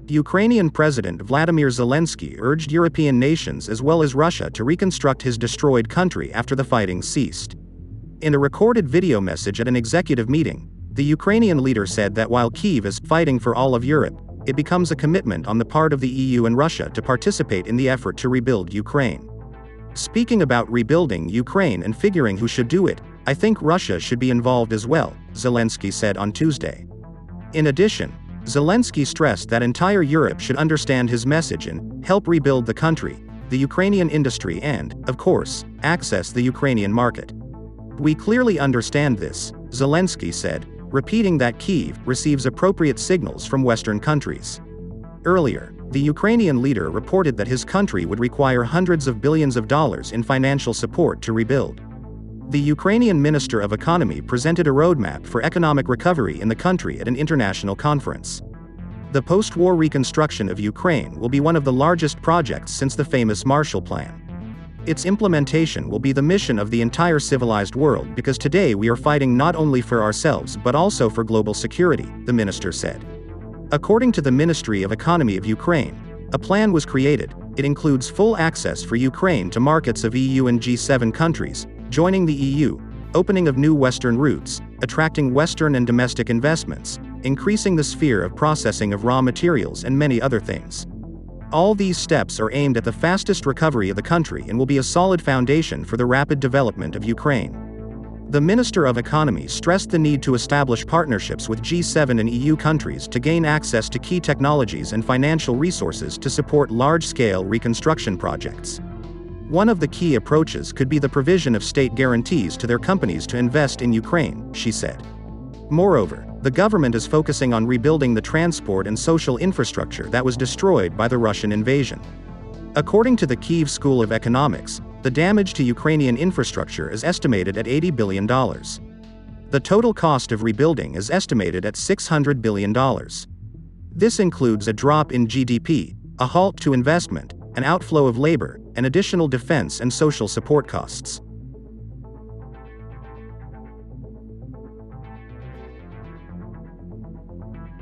Ukrainian President Vladimir Zelensky urged European nations as well as Russia to reconstruct his destroyed country after the fighting ceased. In a recorded video message at an executive meeting, the Ukrainian leader said that while Kyiv is fighting for all of Europe, it becomes a commitment on the part of the EU and Russia to participate in the effort to rebuild Ukraine. Speaking about rebuilding Ukraine and figuring who should do it, I think Russia should be involved as well, Zelensky said on Tuesday. In addition, Zelensky stressed that entire Europe should understand his message and help rebuild the country, the Ukrainian industry and, of course, access the Ukrainian market. We clearly understand this, Zelensky said, repeating that Kyiv receives appropriate signals from Western countries. Earlier, the Ukrainian leader reported that his country would require hundreds of billions of dollars in financial support to rebuild. The Ukrainian Minister of Economy presented a roadmap for economic recovery in the country at an international conference. The post-war reconstruction of Ukraine will be one of the largest projects since the famous Marshall Plan. Its implementation will be the mission of the entire civilized world because today we are fighting not only for ourselves but also for global security, the minister said. According to the Ministry of Economy of Ukraine, a plan was created. It includes full access for Ukraine to markets of EU and G7 countries, joining the EU, opening of new Western routes, attracting Western and domestic investments, increasing the sphere of processing of raw materials and many other things. All these steps are aimed at the fastest recovery of the country and will be a solid foundation for the rapid development of Ukraine. The Minister of Economy stressed the need to establish partnerships with G7 and EU countries to gain access to key technologies and financial resources to support large-scale reconstruction projects. One of the key approaches could be the provision of state guarantees to their companies to invest in Ukraine, she said. Moreover, the government is focusing on rebuilding the transport and social infrastructure that was destroyed by the Russian invasion. According to the Kyiv School of Economics, the damage to Ukrainian infrastructure is estimated at $80 billion. The total cost of rebuilding is estimated at $600 billion. This includes a drop in GDP, a halt to investment, an outflow of labor, and additional defense and social support costs.